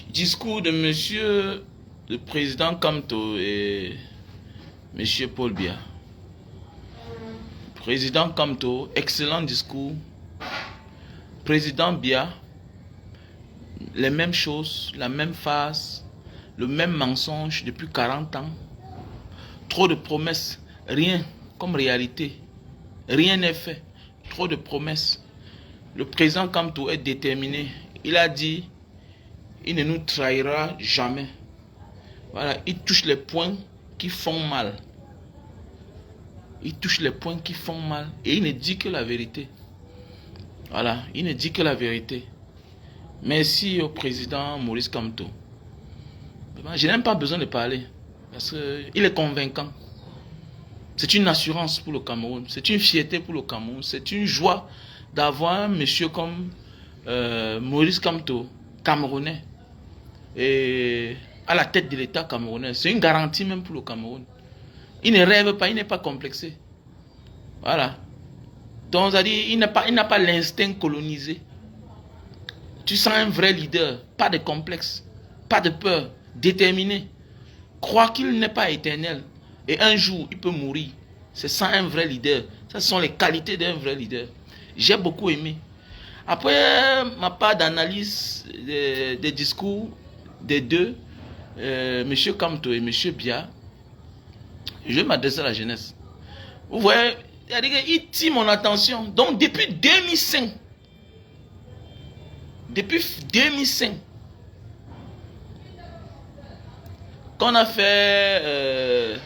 Discours de monsieur le président Kamto et monsieur Paul Biya. Président Kamto, excellent discours. Président Biya, les mêmes choses, la même phase, le même mensonge depuis 40 ans. Trop de promesses, rien comme réalité. Rien n'est fait. Trop de promesses. Le président Kamto est déterminé. Il a dit, il ne nous trahira jamais. Voilà, il touche les points qui font mal. Il touche les points qui font mal. Et il ne dit que la vérité. Voilà, il ne dit que la vérité. Merci au président Maurice Kamto. Je n'ai même pas besoin de parler. Parce qu'il est convaincant. C'est une assurance pour le Cameroun. C'est une fierté pour le Cameroun. C'est une joie d'avoir un monsieur comme Maurice Kamto, camerounais, et à la tête de l'État camerounais. C'est une garantie même pour le Cameroun. Il ne rêve pas, il n'est pas complexé. Voilà. Donc, il n'a pas l'instinct colonisé. Tu sens un vrai leader, pas de complexe, pas de peur, déterminé. Crois qu'il n'est pas éternel. Et un jour, il peut mourir. C'est ça un vrai leader. Ce sont les qualités d'un vrai leader. J'ai beaucoup aimé. Après ma part d'analyse des discours des deux, M. Kamto et M. Biya, je vais m'adresser à la jeunesse. Vous voyez, il tire mon attention. Donc depuis 2005, qu'on a fait...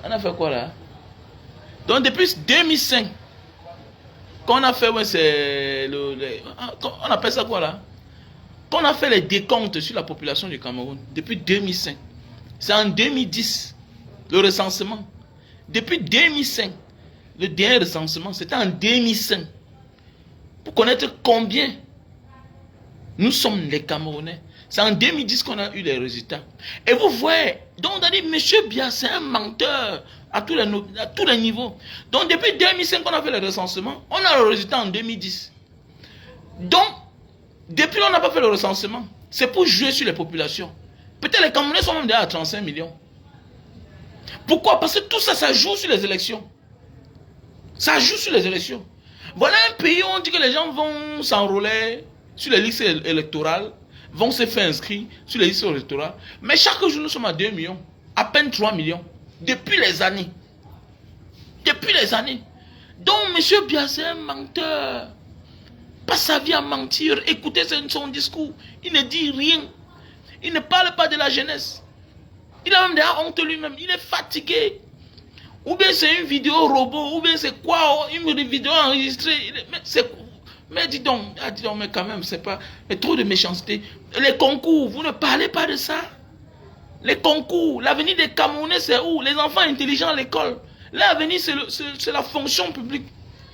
on a fait quoi là? Donc depuis 2005, qu'on a fait, ouais, c'est on appelle ça quoi là? Qu'on a fait les décomptes sur la population du Cameroun depuis 2005. C'est en 2010, le recensement. Depuis 2005, le dernier recensement, c'était en 2005. Pour connaître combien nous sommes les Camerounais. C'est en 2010 qu'on a eu les résultats. Et vous voyez, donc on a dit, M. Biya, c'est un menteur à tous les niveaux. Donc depuis 2005 qu'on a fait le recensement, on a le résultat en 2010. Donc, depuis on n'a pas fait le recensement, c'est pour jouer sur les populations. Peut-être les Camerounais sont même déjà à 35 millions. Pourquoi? Parce que tout ça, ça joue sur les élections. Ça joue sur les élections. Voilà un pays où on dit que les gens vont s'enrôler sur les listes électorales, vont se faire inscrire sur les listes électorales. Mais chaque jour, nous sommes à 2 millions, à peine 3 millions. Depuis les années. Depuis les années. Donc, M. Biya, c'est un menteur. Passe sa vie à mentir. Écoutez son discours. Il ne dit rien. Il ne parle pas de la jeunesse. Il a même des honte lui-même. Il est fatigué. Ou bien c'est une vidéo robot. Ou bien c'est quoi? Une vidéo enregistrée. Mais dis donc, mais quand même, c'est pas... Mais trop de méchanceté. Les concours, vous ne parlez pas de ça. Les concours, l'avenir des Camerounais, c'est où? Les enfants intelligents à l'école. L'avenir, c'est la fonction publique.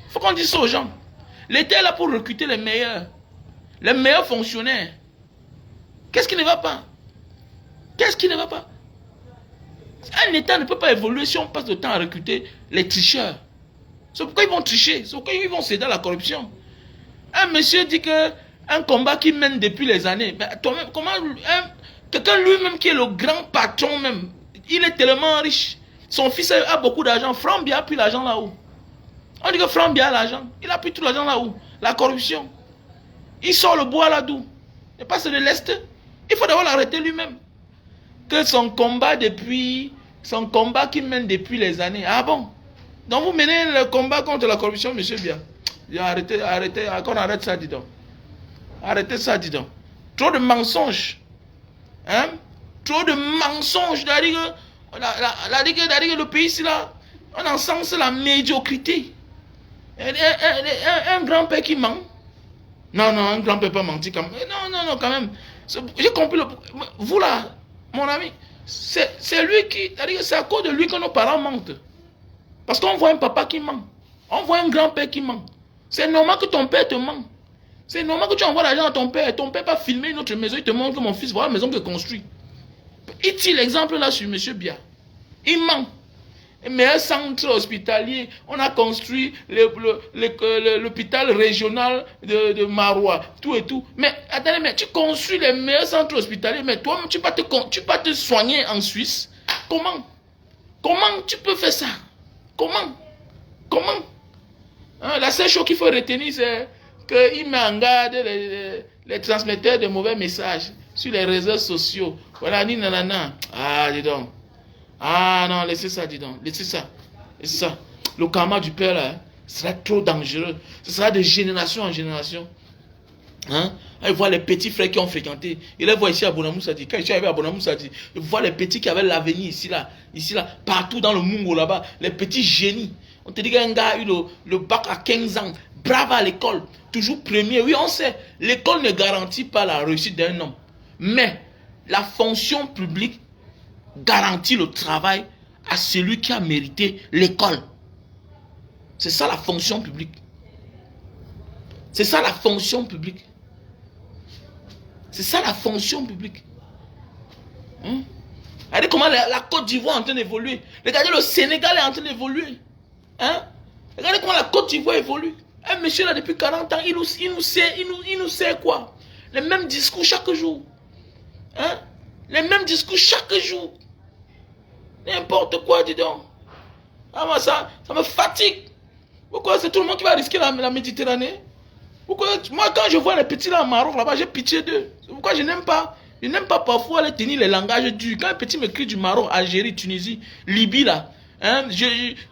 Il faut qu'on dise ça aux gens. L'État est là pour recruter les meilleurs fonctionnaires. Qu'est-ce qui ne va pas? Qu'est-ce qui ne va pas? Un État ne peut pas évoluer si on passe le temps à recruter les tricheurs. C'est pourquoi ils vont tricher. C'est pourquoi ils vont céder à la corruption. Un monsieur dit que un combat qu'il mène depuis les années. Mais toi-même, comment quelqu'un lui-même qui est le grand patron même, il est tellement riche. Son fils a beaucoup d'argent. Franck Biya a pris l'argent là-haut. On dit que Franck Biya a l'argent. Il a pris tout l'argent là-haut. La corruption. Il sort le bois là d'où? Et pas c'est de l'Est. Il faut d'abord l'arrêter lui-même. Que son combat qu'il mène depuis les années. Ah bon? Donc vous menez le combat contre la corruption, M. Biya. Arrêtez, qu'on arrête ça, dis donc. Arrêtez ça, dis donc. Trop de mensonges. Hein? Trop de mensonges. Le pays ici, là, on encense la médiocrité. Un grand-père qui ment. Non, un grand-père pas menti quand même. Non, quand même. J'ai compris. Vous là, mon ami, c'est lui qui... C'est à cause de lui que nos parents mentent. Parce qu'on voit un papa qui ment. On voit un grand-père qui ment. C'est normal que ton père te ment. C'est normal que tu envoies l'argent à ton père. Ton père va filmer une autre maison. Il te montre que mon fils, voilà la maison que construit. Il tire l'exemple là sur M. Biya. Il ment. un meilleur centre hospitalier. On a construit l'hôpital régional de Marois, tout et tout. Mais attendez, mais tu construis les meilleurs centres hospitaliers, mais toi, tu vas te soigner en Suisse. Comment? Comment tu peux faire ça? Comment? Comment? Hein, la seule chose qu'il faut retenir, c'est qu'il met en garde les transmetteurs de mauvais messages sur les réseaux sociaux. Voilà, ni nanana. Ah, dis donc. Ah non, laissez ça, dis donc. Laissez ça. Laissez ça. Le karma du père, là, sera trop dangereux. Ce sera de génération en génération. Hein? Il voit les petits frères qui ont fréquenté. Il les voit ici à Bonamoussadi. Quand je suis arrivé à Bonamoussadi, il voit les petits qui avaient l'avenir ici, là, partout dans le Mungo, là-bas. Les petits génies. On te dit qu'un gars a eu le bac à 15 ans. Brave à l'école. Toujours premier. Oui, on sait. L'école ne garantit pas la réussite d'un homme. Mais la fonction publique garantit le travail à celui qui a mérité l'école. C'est ça la fonction publique. C'est ça la fonction publique. C'est ça la fonction publique. Hein? Regardez comment la Côte d'Ivoire est en train d'évoluer. Regardez le Sénégal est en train d'évoluer. Hein? Regardez comment la Côte d'Ivoire évolue. Un monsieur là depuis 40 ans, il nous sait quoi? Les mêmes discours chaque jour. Hein? Les mêmes discours chaque jour. N'importe quoi, dis donc. Ah, moi, ça me fatigue. Pourquoi c'est tout le monde qui va risquer la Méditerranée? Pourquoi moi, quand je vois les petits là en Maroc, là-bas, j'ai pitié d'eux. Pourquoi je n'aime pas? Je n'aime pas parfois les tenir les langages durs. Quand un petit me crie du Maroc, Algérie, Tunisie, Libye, là, hein,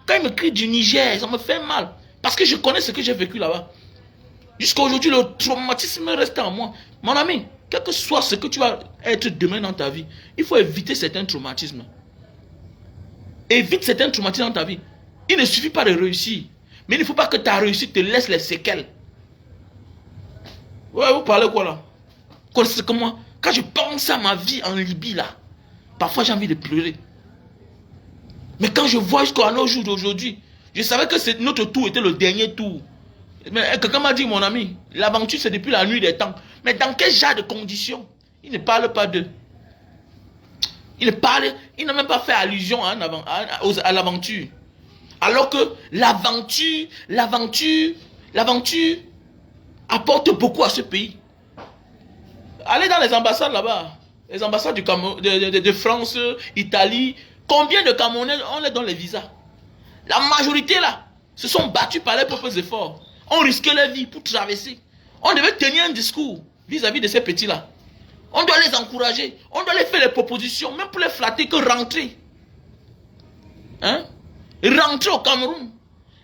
quand il me crie du Niger, ça me fait mal. Parce que je connais ce que j'ai vécu là-bas. Jusqu'à aujourd'hui, le traumatisme reste en moi. Mon ami, quel que soit ce que tu vas être demain dans ta vie, il faut éviter certains traumatismes. Évite certains traumatismes dans ta vie. Il ne suffit pas de réussir. Mais il ne faut pas que ta réussite te laisse les séquelles. Ouais, vous parlez quoi là? C'est comme moi. Quand je pense à ma vie en Libye là, parfois j'ai envie de pleurer. Mais quand je vois jusqu'à nos jours d'aujourd'hui, je savais que notre tour était le dernier tour. Mais quelqu'un m'a dit, mon ami, l'aventure c'est depuis la nuit des temps. Mais dans quel genre de conditions? Il ne parle pas d'eux. Il n'a même pas fait allusion à l'aventure. Alors que l'aventure apporte beaucoup à ce pays. Allez dans les ambassades là-bas. Les ambassades de France, Italie. Combien de Camerounais on les donne les visas? La majorité là se sont battus par leurs propres efforts. On risquait leur vie pour traverser. On devait tenir un discours vis-à-vis de ces petits-là. On doit les encourager. On doit les faire des propositions, même pour les flatter, que rentrer. Hein? Rentrer au Cameroun.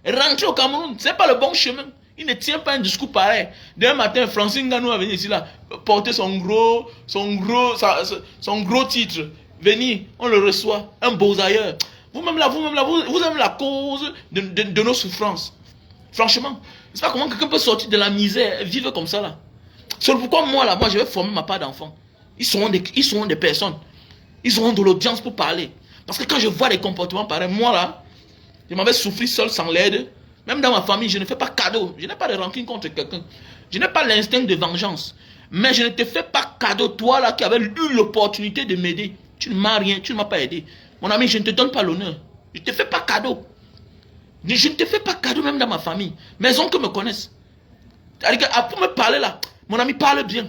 Rentrer au Cameroun, ce n'est pas le bon chemin. Il ne tient pas un discours pareil. Demain matin, Francine Nganou va venir ici là, porter son gros titre. Venir, on le reçoit. Un beau ailleurs. Vous-même là, vous aimez la cause de nos souffrances. Franchement, je ne sais pas comment quelqu'un peut sortir de la misère, vivre comme ça là. C'est pourquoi moi là, je vais former ma part d'enfant. Ils seront des personnes. Ils auront de l'audience pour parler. Parce que quand je vois des comportements pareils, moi là, je m'avais souffert seul sans l'aide. Même dans ma famille, je ne fais pas cadeau. Je n'ai pas de rancune contre quelqu'un. Je n'ai pas l'instinct de vengeance. Mais je ne te fais pas cadeau, toi là qui avais eu l'opportunité de m'aider. Tu ne m'as rien, tu ne m'as pas aidé. Mon ami, je ne te donne pas l'honneur. Je ne te fais pas cadeau. Je ne te fais pas cadeau même dans ma famille. Mes oncles me connaissent. Pour me parler là, mon ami, parle bien.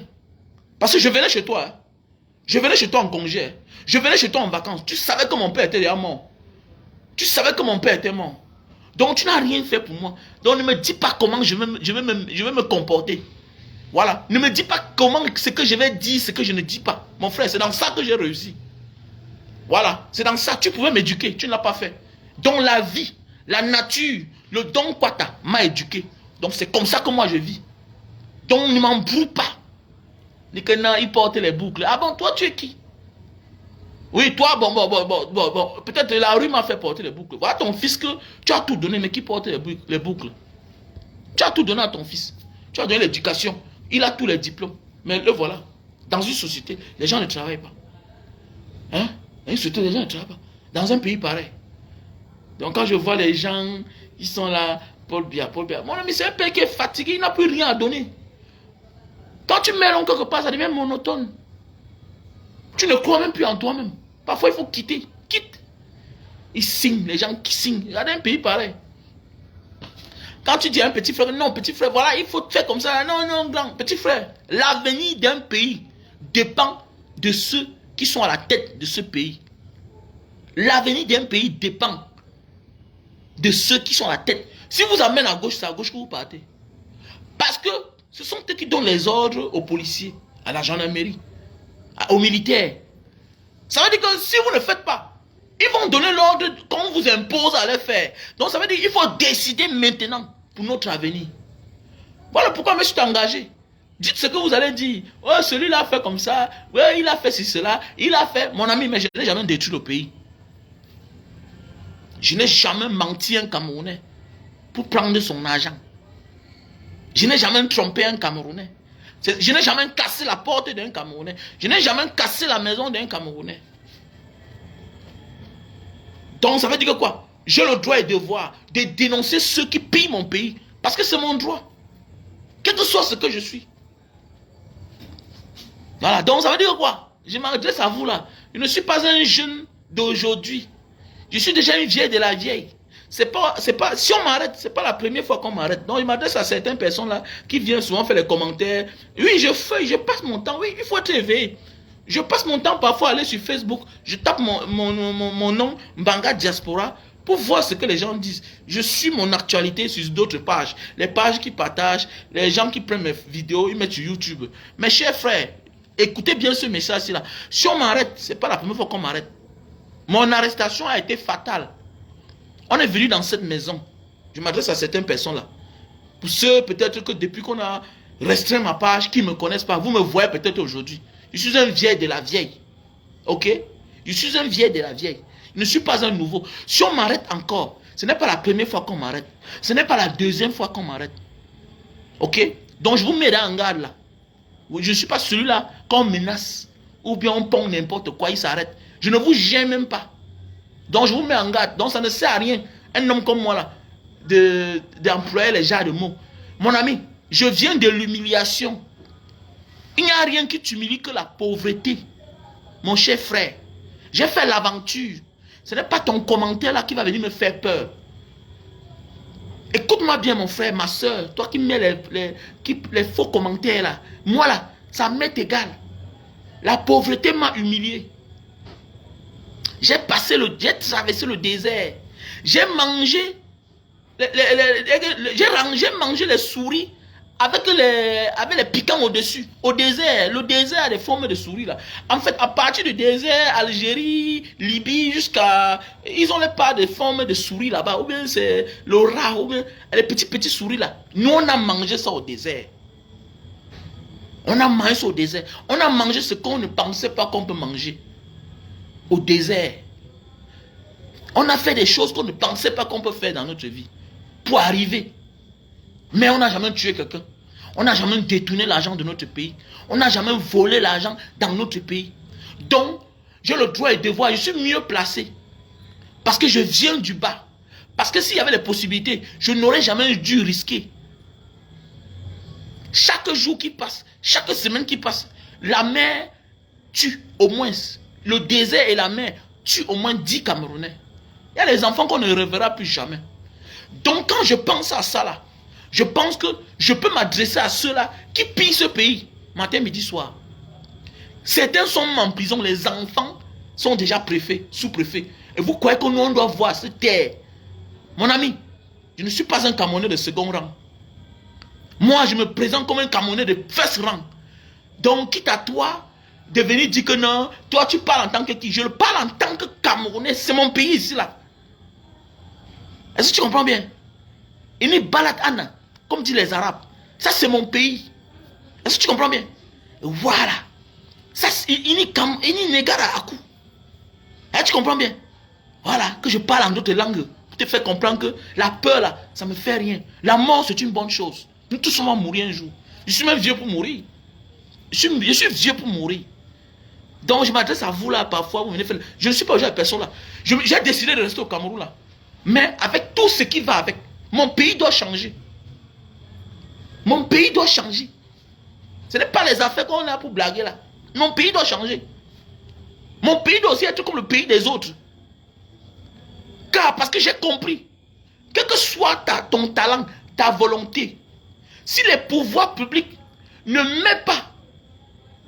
Parce que je venais chez toi. Hein. Je venais chez toi en congé. Hein. Je venais chez toi en vacances. Tu savais que mon père était déjà mort. Tu savais que mon père était mort. Donc tu n'as rien fait pour moi. Donc ne me dis pas comment je vais me comporter. Voilà. Ne me dis pas comment ce que je vais dire, ce que je ne dis pas. Mon frère, c'est dans ça que j'ai réussi. Voilà. C'est dans ça. Tu pouvais m'éduquer. Tu ne l'as pas fait. Donc la vie, la nature, le Don Kwata m'a éduqué. Donc c'est comme ça que moi je vis. Donc ne m'embrouille pas. Ni que non, il porte les boucles. Ah bon, toi tu es qui? Oui, toi, bon. Peut-être la rue m'a fait porter les boucles. Voilà ton fils que tu as tout donné, mais qui porte les boucles. Tu as tout donné à ton fils. Tu as donné l'éducation. Il a tous les diplômes. Mais le voilà. Dans une société, les gens ne travaillent pas. Hein? Dans une société, les gens ne travaillent pas. Dans un pays pareil. Donc quand je vois les gens, ils sont là, Paul Biya. Mon ami, c'est un pays qui est fatigué, il n'a plus rien à donner. Quand tu mets l'on quelque part, ça devient monotone. Tu ne crois même plus en toi-même. Parfois, il faut quitter. Quitte. Ils signent, les gens qui signent. Regardez un pays pareil. Quand tu dis à un petit frère, non, petit frère, voilà, il faut faire comme ça. Non, non, grand, petit frère. L'avenir d'un pays dépend de ceux qui sont à la tête de ce pays. L'avenir d'un pays dépend de ceux qui sont à la tête. Si vous amènez à gauche, c'est à gauche que vous partez. Parce que ce sont eux qui donnent les ordres aux policiers, à la gendarmerie, aux militaires. Ça veut dire que si vous ne faites pas, ils vont donner l'ordre qu'on vous impose à le faire. Donc ça veut dire qu'il faut décider maintenant pour notre avenir. Voilà pourquoi je me suis engagé. Dites ce que vous allez dire. Oh, celui-là a fait comme ça. Ouais, il a fait ci, cela. Il a fait. Mon ami, mais je n'ai jamais détruit le pays. Je n'ai jamais menti un Camerounais pour prendre son argent. Je n'ai jamais trompé un Camerounais. Je n'ai jamais cassé la porte d'un Camerounais. Je n'ai jamais cassé la maison d'un Camerounais. Donc ça veut dire que quoi? J'ai le droit et devoir de dénoncer ceux qui pillent mon pays. Parce que c'est mon droit. Quel que soit ce que je suis. Voilà, donc ça veut dire quoi? Je m'adresse à vous là. Je ne suis pas un jeune d'aujourd'hui. Je suis déjà une vieille de la vieille. Si on m'arrête, c'est pas la première fois qu'on m'arrête. Donc, je m'adresse à certaines personnes là qui viennent souvent faire les commentaires. Oui, je passe mon temps. Oui, il faut être éveillé. Je passe mon temps parfois à aller sur Facebook. Je tape mon nom, Mbanga Diaspora, pour voir ce que les gens disent. Je suis mon actualité sur d'autres pages. Les pages qui partagent, les gens qui prennent mes vidéos, ils mettent sur YouTube. Mes chers frères, écoutez bien ce message-là. Si on m'arrête, c'est pas la première fois qu'on m'arrête. Mon arrestation a été fatale. On est venu dans cette maison. Je m'adresse à certaines personnes là. Pour ceux peut-être que depuis qu'on a restreint ma page, qui ne me connaissent pas, vous me voyez peut-être aujourd'hui. Je suis un vieil de la vieille. Ok? Je suis un vieil de la vieille. Je ne suis pas un nouveau. Si on m'arrête encore, ce n'est pas la première fois qu'on m'arrête. Ce n'est pas la deuxième fois qu'on m'arrête. Ok? Donc je vous mets en garde là. Je ne suis pas celui-là qu'on menace. Ou bien on pond n'importe quoi, il s'arrête. Je ne vous gêne même pas. Donc je vous mets en garde. Donc ça ne sert à rien. Un homme comme moi là, d'employer les genres de mots. Mon ami, je viens de l'humiliation. Il n'y a rien qui t'humilie que la pauvreté. Mon cher frère, j'ai fait l'aventure. Ce n'est pas ton commentaire là qui va venir me faire peur. Écoute-moi bien mon frère, ma soeur, toi qui mets les faux commentaires là. Moi là, ça m'est égal. La pauvreté m'a humilié. J'ai traversé le désert. J'ai mangé les souris avec les piquants au-dessus. Au désert. Le désert a des formes de souris là. En fait, à partir du désert, Algérie, Libye, jusqu'à... Ils ont les pas de formes de souris là-bas. Ou bien c'est le rat, ou bien les petits souris là. Nous, on a mangé ça au désert. On a mangé ça au désert. On a mangé ce qu'on ne pensait pas qu'on peut manger. Au désert. On a fait des choses qu'on ne pensait pas qu'on peut faire dans notre vie. Pour arriver. Mais on n'a jamais tué quelqu'un. On n'a jamais détourné l'argent de notre pays. On n'a jamais volé l'argent dans notre pays. Donc, j'ai le droit et le devoir. Je suis mieux placé. Parce que je viens du bas. Parce que s'il y avait les possibilités, je n'aurais jamais dû risquer. Chaque jour qui passe, chaque semaine qui passe, la mer tue au moins. Le désert et la mer tuent au moins 10 Camerounais. Il y a des enfants qu'on ne reverra plus jamais. Donc quand je pense à ça là, je pense que je peux m'adresser à ceux-là qui pillent ce pays, matin, midi, soir. Certains sont en prison, les enfants sont déjà préfets, sous-préfets. Et vous croyez que nous on doit voir cette terre? Mon ami, je ne suis pas un Camerounais de second rang. Moi, je me présente comme un Camerounais de first rang. Donc, quitte à toi de venir dire que non, toi tu parles en tant que qui? Je parle en tant que Camerounais, c'est mon pays ici là. Est-ce que tu comprends bien? Ini Balat Anna, comme disent les Arabes. Ça c'est mon pays. Est-ce que tu comprends bien? Voilà. Ça ini Negara Aku. Est-ce que tu comprends bien? Voilà, que je parle en d'autres langues. Pour te faire comprendre que la peur là, ça me fait rien. La mort c'est une bonne chose. Nous tous on va mourir un jour. Je suis même vieux pour mourir. Je suis vieux pour mourir. Donc je m'adresse à vous là parfois. Vous venez faire... Je ne suis pas aujourd'hui à personne là. J'ai décidé de rester au Cameroun là. Mais avec tout ce qui va avec, mon pays doit changer. Mon pays doit changer. Ce n'est pas les affaires qu'on a pour blaguer là. Mon pays doit changer. Mon pays doit aussi être comme le pays des autres. Car parce que j'ai compris, quel que soit ton talent, ta volonté, si les pouvoirs publics ne mettent pas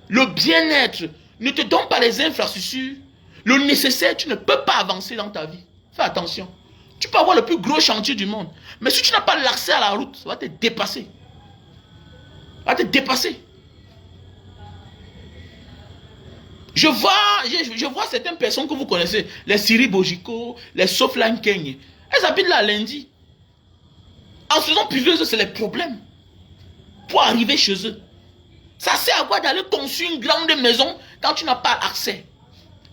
le bien-être, ne te donnent pas les infrastructures, le nécessaire, tu ne peux pas avancer dans ta vie. Fais attention. Tu peux avoir le plus gros chantier du monde, mais si tu n'as pas l'accès à la route, ça va te dépasser. Ça va te dépasser. Je vois certaines personnes que vous connaissez, les Siri Bojiko, les Soflan Keng. Elles habitent là lundi. En faisant puvieuse, c'est les problèmes. Pour arriver chez eux. Ça sert à quoi d'aller construire une grande maison quand tu n'as pas accès?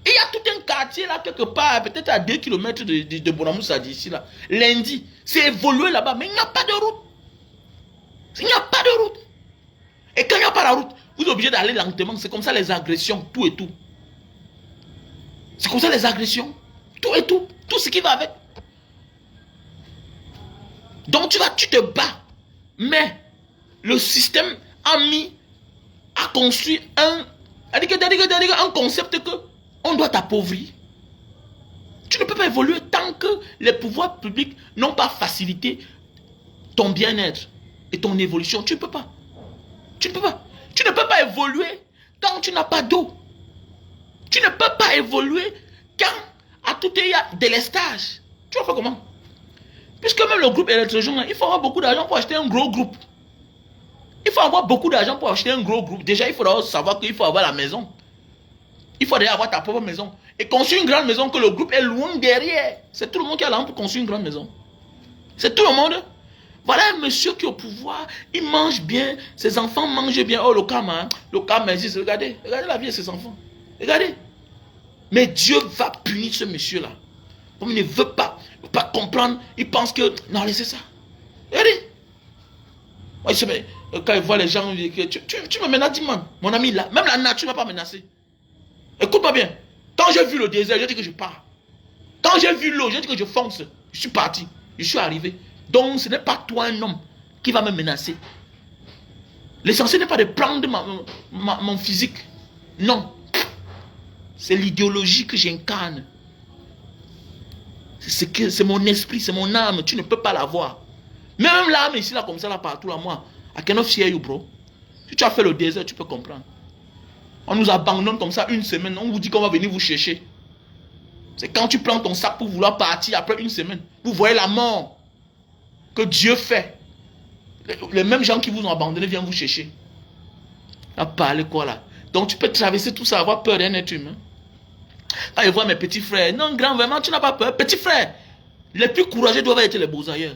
Et il y a tout un quartier là, quelque part, peut-être à 2 km de Bonamoussa d'ici là. Lundi, c'est évolué là-bas, mais il n'y a pas de route. Il n'y a pas de route. Et quand il n'y a pas la route, vous êtes obligé d'aller lentement. C'est comme ça les agressions, tout et tout. C'est comme ça les agressions, tout et tout. Tout ce qui va avec. Donc tu te bats. Mais le système a construit un concept que on doit t'appauvrir. Tu ne peux pas évoluer tant que les pouvoirs publics n'ont pas facilité ton bien-être et ton évolution. Tu ne peux pas. Tu ne peux pas. Tu ne peux pas évoluer quand tu n'as pas d'eau. Tu ne peux pas évoluer quand à tout il y a délestage. Tu vas faire comment? Puisque même le groupe électrogène, il faut avoir beaucoup d'argent pour acheter un gros groupe. Il faut avoir beaucoup d'argent pour acheter un gros groupe. Déjà, il faut savoir qu'il faut avoir la maison. Il faut déjà avoir ta propre maison. Et construire une grande maison que le groupe est loin derrière. C'est tout le monde qui a l'argent pour construire une grande maison. C'est tout le monde. Voilà un monsieur qui est au pouvoir. Il mange bien. Ses enfants mangent bien. Oh, le Kama. Le Kama existe. Regardez. Regardez la vie de ses enfants. Regardez. Mais Dieu va punir ce monsieur-là. Comme il ne veut pas comprendre. Il pense que... Non, laissez ça. Regardez. Quand il voit les gens... Tu me menaces, dis-moi. Mon ami, là. Même la nature ne m'a pas menacé. Écoute-moi bien. Quand j'ai vu le désert, j'ai dit que je pars. Quand j'ai vu l'eau, j'ai dit que je fonce. Je suis parti. Je suis arrivé. Donc, ce n'est pas toi, un homme, qui va me menacer. L'essentiel n'est pas de prendre mon physique. Non. C'est l'idéologie que j'incarne. C'est mon esprit, c'est mon âme. Tu ne peux pas l'avoir. Même l'âme ici, là, comme ça, là, partout, là, moi. I cannot fear you, bro. Si tu as fait le désert, tu peux comprendre. On nous abandonne comme ça une semaine. On vous dit qu'on va venir vous chercher. C'est quand tu prends ton sac pour vouloir partir après une semaine. Vous voyez la mort que Dieu fait. Les mêmes gens qui vous ont abandonné viennent vous chercher. À parler quoi là? Donc tu peux traverser tout ça, avoir peur d'un être humain. Quand je vois mes petits frères, non grand, vraiment tu n'as pas peur. Petit frère, les plus courageux doivent être les beaux-ailleurs.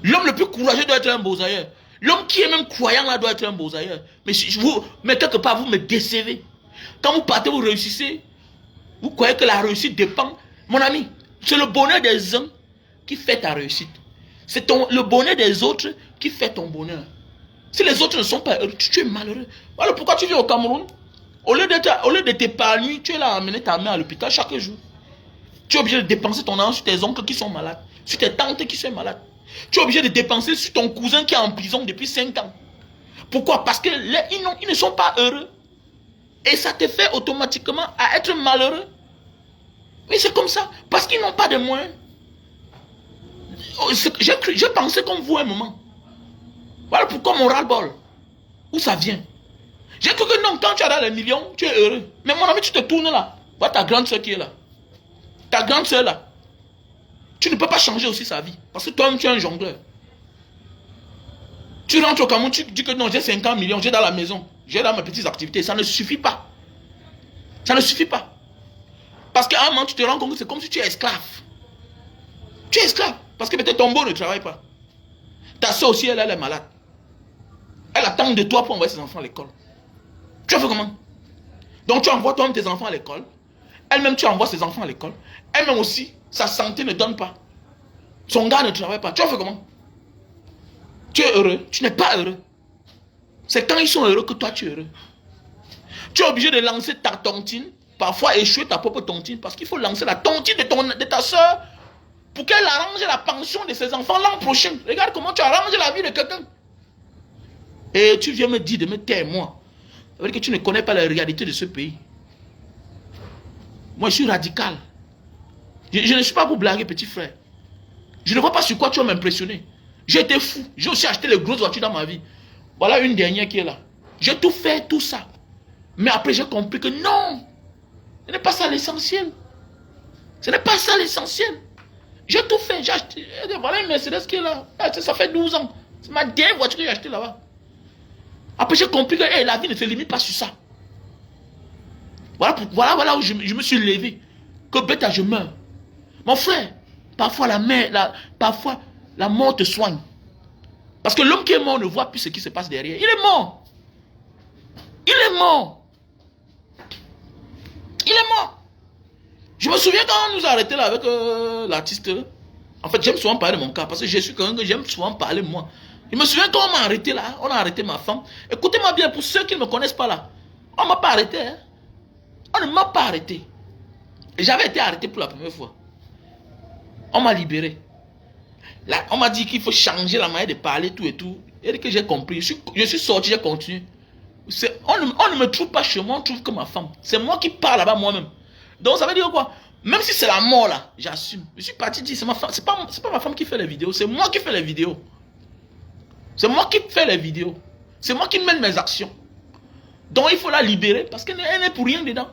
L'homme le plus courageux doit être un beaux-ailleurs. L'homme qui est même croyant là doit être un beaux-ailleurs. Mais quelque part vous me décevez. Quand vous partez, vous réussissez. Vous croyez que la réussite dépend. Mon ami, c'est le bonheur des uns qui fait ta réussite. C'est le bonheur des autres qui fait ton bonheur. Si les autres ne sont pas heureux, tu es malheureux. Voilà pourquoi tu vis au Cameroun. Au lieu de t'épargner, tu es là à amener ta mère à l'hôpital chaque jour. Tu es obligé de dépenser ton argent sur tes oncles qui sont malades, sur tes tantes qui sont malades. Tu es obligé de dépenser sur ton cousin qui est en prison depuis 5 ans. Pourquoi? Parce qu'ils ne sont pas heureux. Et ça te fait automatiquement à être malheureux. Mais c'est comme ça. Parce qu'ils n'ont pas de moyens. J'ai pensé comme vous un moment. Voilà pourquoi mon ras-le-bol. Où ça vient? J'ai cru que non, quand tu as dans les millions, tu es heureux. Mais mon ami, tu te tournes là. Voilà ta grande soeur qui est là. Ta grande soeur là. Tu ne peux pas changer aussi sa vie. Parce que toi-même, tu es un jongleur. Tu rentres au Cameroun, tu dis que non, j'ai 50 millions, j'ai dans la maison. J'ai dans mes petites activités. Ça ne suffit pas. Ça ne suffit pas. Parce qu'à un moment, tu te rends compte que c'est comme si tu es esclave. Tu es esclave. Parce que peut-être ton beau ne travaille pas. Ta soeur aussi, elle est malade. Elle attend de toi pour envoyer ses enfants à l'école. Tu as fait comment? Donc tu envoies toi-même tes enfants à l'école. Elle-même, tu envoies ses enfants à l'école. Elle-même aussi, sa santé ne donne pas. Son gars ne travaille pas. Tu as fait comment? Tu es heureux. Tu n'es pas heureux. C'est quand ils sont heureux que toi tu es heureux. Tu es obligé de lancer ta tontine. Parfois échouer ta propre tontine. Parce qu'il faut lancer la tontine de ta soeur. Pour qu'elle arrange la pension de ses enfants l'an prochain. Regarde comment tu arranges la vie de quelqu'un. Et tu viens me dire de me taire, moi. Ça veut dire que tu ne connais pas la réalité de ce pays. Moi, je suis radical. Je ne suis pas pour blaguer, petit frère. Je ne vois pas sur quoi tu vas m'impressionner. J'ai été fou. J'ai aussi acheté les grosses voitures dans ma vie. Voilà une dernière qui est là. J'ai tout fait, tout ça. Mais après, j'ai compris que non. Ce n'est pas ça l'essentiel. Ce n'est pas ça l'essentiel. J'ai tout fait. J'ai acheté. Voilà une Mercedes qui est là. Ça fait 12 ans. C'est ma dernière voiture que j'ai achetée là-bas. Après, j'ai compris que hey, la vie ne se limite pas sur ça. Voilà où je me suis levé. Que bêta, je meurs. Mon frère, parfois parfois la mort te soigne. Parce que l'homme qui est mort ne voit plus ce qui se passe derrière. Il est mort. Il est mort. Il est mort. Je me souviens quand on nous a arrêtés là avec l'artiste. En fait, j'aime souvent parler de mon cas. Parce que je suis quelqu'un que j'aime souvent parler de moi. Je me souviens quand on m'a arrêté là. On a arrêté ma femme. Écoutez-moi bien, pour ceux qui ne me connaissent pas là. On ne m'a pas arrêté. Hein? On ne m'a pas arrêté. Et j'avais été arrêté pour la première fois. On m'a libéré. Là, on m'a dit qu'il faut changer la manière de parler, tout et tout. Et que j'ai compris. Je suis sorti, j'ai continué. On ne me trouve pas chez moi, on trouve que ma femme. C'est moi qui parle là-bas moi-même. Donc ça veut dire quoi? Même si c'est la mort là, j'assume. Je suis parti dire, c'est ma femme. C'est pas ma femme qui fait les vidéos, c'est moi qui fais les vidéos. C'est moi qui fais les vidéos. C'est moi qui mène mes actions. Donc il faut la libérer parce qu'elle n'est pour rien dedans.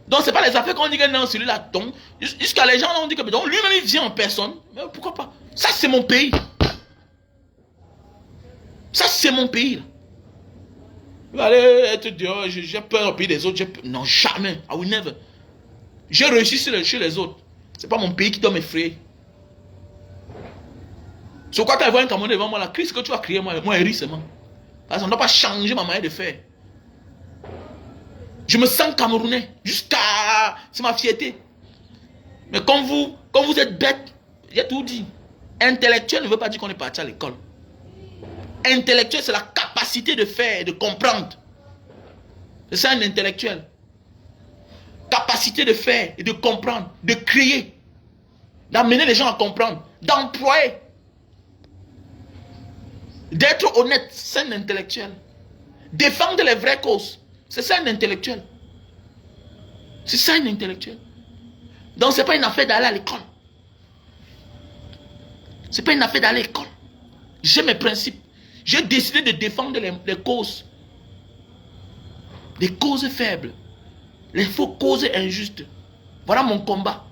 Donc c'est pas les affaires qu'on dit que non, celui-là. Donc jusqu'à les gens on dit que donc lui-même il vient en personne. Mais pourquoi pas? Ça c'est mon pays. Ça c'est mon pays. Il va aller être dehors, j'ai peur au pays des autres. Non, jamais. I will never. J'ai réussi chez les autres. C'est pas mon pays qui doit m'effrayer. Sur quoi tu as vu un Camerounais devant moi, la crise que tu vas crier, moi ris seulement. Parce qu'on ne doit pas changer ma manière de faire. Je me sens Camerounais. Jusqu'à... C'est ma fierté. Mais quand vous êtes bête, j'ai tout dit. Intellectuel ne veut pas dire qu'on est parti à l'école. Intellectuel, c'est la capacité de faire, de comprendre. C'est ça un intellectuel. Capacité de faire et de comprendre, de créer, d'amener les gens à comprendre, d'employer, d'être honnête, c'est un intellectuel. Défendre les vraies causes, c'est ça un intellectuel. C'est ça un intellectuel. Donc c'est pas une affaire d'aller à l'école. C'est pas une affaire d'aller à l'école. J'ai mes principes. J'ai décidé de défendre les causes. Les causes faibles. Les faux causes injustes. Voilà mon combat.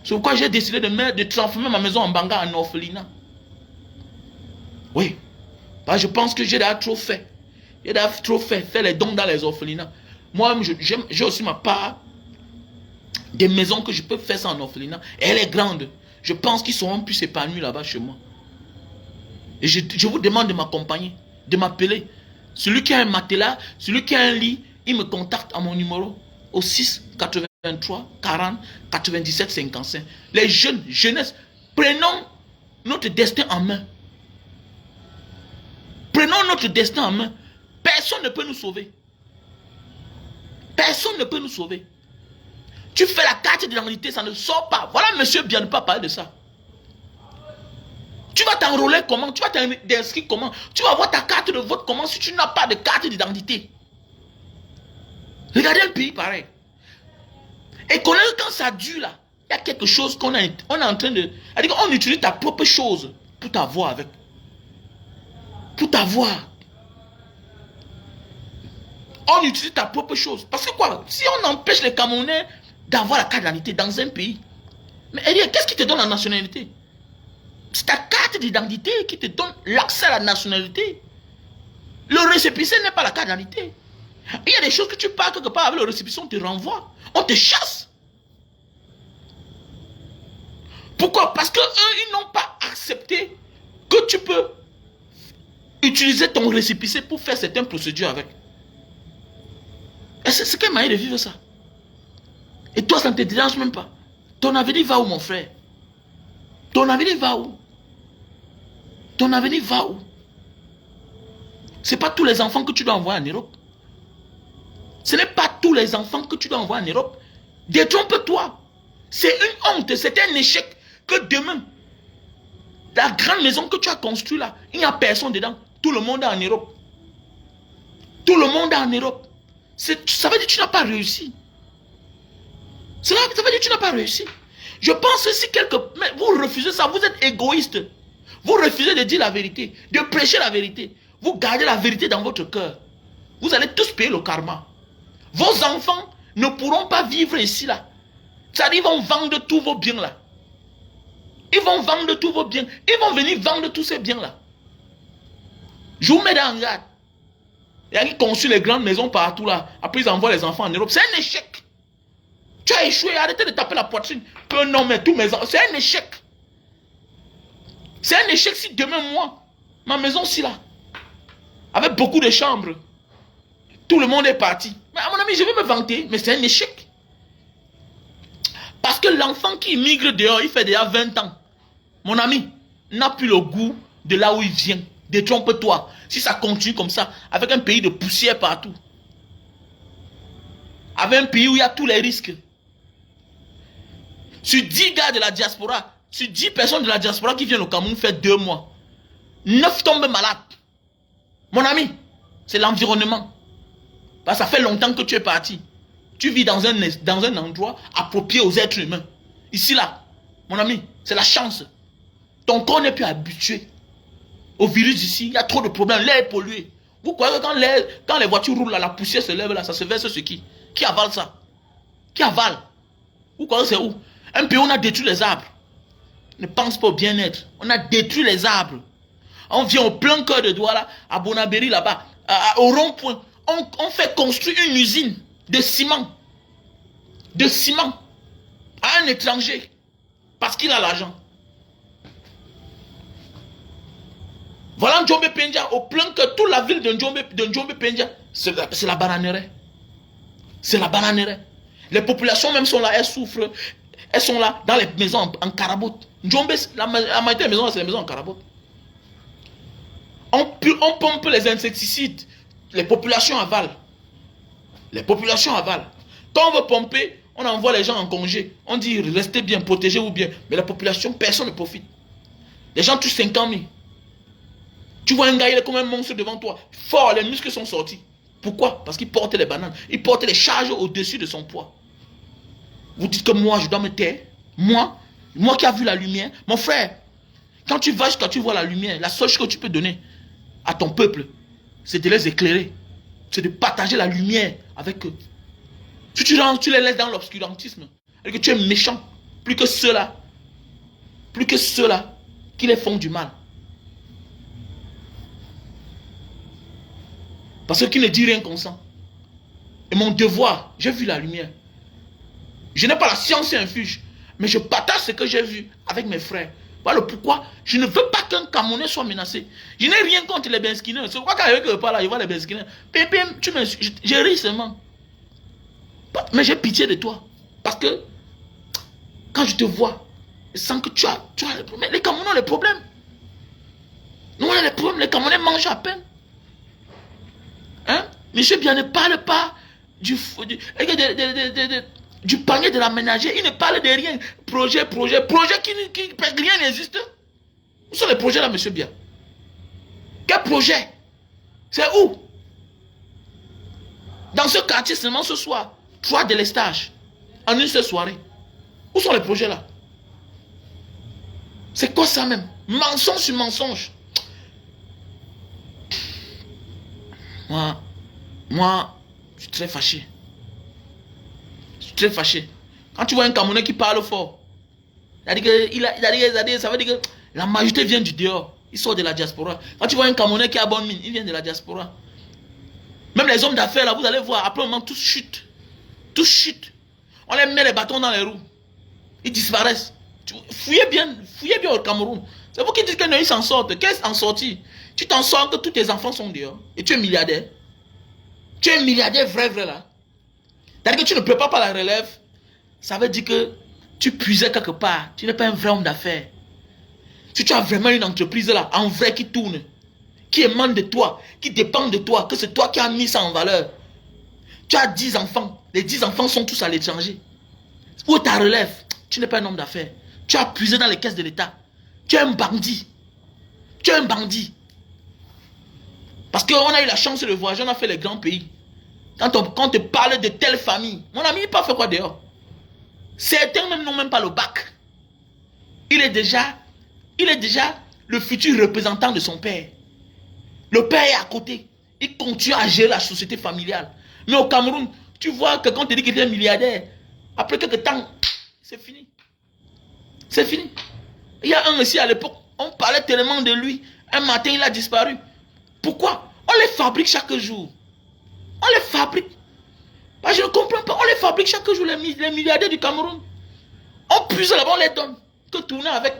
C'est pourquoi j'ai décidé de transformer ma maison en banga en orphelinat. Oui. Parce que je pense que j'ai déjà trop fait. J'ai déjà trop fait. Faire les dons dans les orphelinats. Moi, j'ai aussi ma part des maisons que je peux faire ça en orphelinat. Et elle est grande. Je pense qu'ils seront plus épanouis là-bas chez moi. Et je vous demande de m'accompagner, de m'appeler. Celui qui a un matelas, celui qui a un lit, il me contacte à mon numéro au 6 83 40 97 55. Les jeunes, jeunesse, prenons notre destin en main. Prenons notre destin en main. Personne ne peut nous sauver. Personne ne peut nous sauver. Tu fais la carte d'identité, ça ne sort pas. Voilà, monsieur, bien ne pas parler de ça. Tu vas t'enrôler comment? Tu vas t'inscrire comment? Tu vas avoir ta carte de vote comment si tu n'as pas de carte d'identité? Regardez le pays pareil. Et quand ça dure là, il y a quelque chose on est en train de... C'est-à-dire qu'on utilise ta propre chose pour t'avoir avec. Pour t'avoir. On utilise ta propre chose. Parce que quoi? Si on empêche les Camerounais d'avoir la carte d'identité dans un pays, mais qu'est-ce qui te donne la nationalité? C'est ta carte d'identité qui te donne l'accès à la nationalité. Le récépissé n'est pas la carte d'identité. Il y a des choses que tu parles quelque part avec le récépissé, on te renvoie. On te chasse. Pourquoi? Parce qu'eux, ils n'ont pas accepté que tu peux utiliser ton récépissé pour faire certaines procédures avec. Et c'est quelle manière de vivre ça? Et toi, ça ne te dérange même pas. Ton avenir va où, mon frère? Ton avenir va où? Ton avenir va où? Ce n'est pas tous les enfants que tu dois envoyer en Europe. Ce n'est pas tous les enfants que tu dois envoyer en Europe. Détrompe-toi. C'est une honte, c'est un échec que demain, la grande maison que tu as construite là, il n'y a personne dedans. Tout le monde est en Europe. Tout le monde est en Europe. Ça veut dire que tu n'as pas réussi. Ça veut dire que tu n'as pas réussi. Je pense que si mais vous refusez ça, vous êtes égoïste. Vous refusez de dire la vérité, de prêcher la vérité. Vous gardez la vérité dans votre cœur. Vous allez tous payer le karma. Vos enfants ne pourront pas vivre ici là. C'est-à-dire ils vont vendre tous vos biens là. Ils vont vendre tous vos biens. Ils vont venir vendre tous ces biens là. Je vous mets en garde. Il y a qui construisent les grandes maisons partout là. Après ils envoient les enfants en Europe. C'est un échec. Tu as échoué. Arrêtez de taper la poitrine. Que non mais tous mes enfants. C'est un échec. C'est un échec si demain moi, ma maison si là, avec beaucoup de chambres, tout le monde est parti. Mais à mon ami, je vais me vanter, mais c'est un échec. Parce que l'enfant qui migre dehors, il fait déjà 20 ans. Mon ami, n'a plus le goût de là où il vient. Détrompe-toi. Si ça continue comme ça, avec un pays de poussière partout. Avec un pays où il y a tous les risques. Sur 10 gars de la diaspora, sur 10 personnes de la diaspora qui viennent au Cameroun faire 2 mois, 9 tombent malades. Mon ami, c'est l'environnement. Parce que ça fait longtemps que tu es parti. Tu vis dans un endroit approprié aux êtres humains. Ici, là, mon ami, c'est la chance. Ton corps n'est plus habitué au virus ici. Il y a trop de problèmes. L'air est pollué. Vous croyez que quand les voitures roulent, là, la poussière se lève, là, ça se verse sur qui? Qui avale ça? Qui avale? Vous croyez que c'est où? Un pays où on a détruit les arbres. Ne pense pas au bien-être. On a détruit les arbres. On vient au plein cœur de Douala, à Bonabéry, là-bas, au rond-point. On fait construire une usine de ciment. De ciment. À un étranger. Parce qu'il a l'argent. Voilà Njombe Pendia, au plein cœur, toute la ville de Njombe Pendia, c'est la bananeraie. C'est la bananeraie. Les populations même sont là, elles souffrent. Elles sont là, dans les maisons en carabote. Njombe, la majorité des maisons, c'est les maisons en carabote. On pompe les insecticides. Les populations avalent. Les populations avalent. Quand on veut pomper, on envoie les gens en congé. On dit restez bien, protégez-vous bien. Mais la population, personne ne profite. Les gens touchent 50 000. Tu vois un gars, il est comme un monstre devant toi. Fort, les muscles sont sortis. Pourquoi? Parce qu'il porte les bananes. Il porte les charges au-dessus de son poids. Vous dites que moi, je dois me taire. Moi qui a vu la lumière. Mon frère, quand tu vois la lumière, la seule chose que tu peux donner à ton peuple, c'est de les éclairer. C'est de partager la lumière avec eux. Si tu les laisses dans l'obscurantisme, et que tu es méchant, plus que ceux-là qui les font du mal. Parce que qui ne dit rien consent. Et mon devoir, j'ai vu la lumière. Je n'ai pas la science infuse, mais je partage ce que j'ai vu avec mes frères. Voilà pourquoi je ne veux pas qu'un Camerounais soit menacé. Je n'ai rien contre les Benskineurs. C'est pourquoi quand je parle là, je vois les Benskineurs. Pépé, je ris seulement. Mais j'ai pitié de toi. Parce que quand je te vois, je sens que tu as les problèmes. Les Camerounais ont des problèmes. Nous on a des problèmes. Les Camerounais mangent à peine. Hein? Monsieur Bien ne parle pas du panier de la ménagère. Il ne parle de rien. Projet qui rien n'existe. Où sont les projets là, monsieur Bien? Quel projet? C'est où? Dans ce quartier seulement ce soir, 3 délestages en une seule soirée. Où sont les projets là? C'est quoi ça même? Mensonge sur mensonge. Moi, je suis très fâché. Je suis très fâché. Quand tu vois un Camerounais qui parle fort, ça veut dire que la majorité vient du dehors. Ils sortent de la diaspora. Quand tu vois un Camerounais qui a bonne mine, il vient de la diaspora. Même les hommes d'affaires là, vous allez voir, après un moment, tous chutent. Tous chutent. On les met les bâtons dans les roues. Ils disparaissent. Fouillez bien au Cameroun. C'est vous qui dites qu'ils s'en sortent. Qu'est-ce en sorti? Tu t'en sors que tous tes enfants sont dehors. Et tu es milliardaire. Tu es un milliardaire vrai là. C'est-à-dire que tu ne prépares pas la relève. Ça veut dire que tu puisais quelque part. Tu n'es pas un vrai homme d'affaires. Si tu as vraiment une entreprise là, en vrai qui tourne, qui émane de toi, qui dépend de toi, que c'est toi qui as mis ça en valeur. Tu as 10 enfants. Les 10 enfants sont tous à l'étranger. Où ta relève? Tu n'es pas un homme d'affaires. Tu as puisé dans les caisses de l'État. Tu es un bandit. Tu es un bandit. Parce qu'on a eu la chance de voyager, on a fait les grands pays. Quand on te parle de telle famille, mon ami, il n'a pas fait quoi dehors? Certains même n'ont même pas le bac. Il est déjà le futur représentant de son père. Le père est à côté. Il continue à gérer la société familiale. Mais au Cameroun, tu vois que quand on te dit qu'il est milliardaire, après quelques temps, c'est fini. C'est fini. Il y a un aussi à l'époque, on parlait tellement de lui. Un matin, il a disparu. Pourquoi? On les fabrique chaque jour. On les fabrique. Bah, je ne comprends pas. On les fabrique chaque jour, les milliardaires du Cameroun. On puise là-bas, on les donne. Que tourner avec.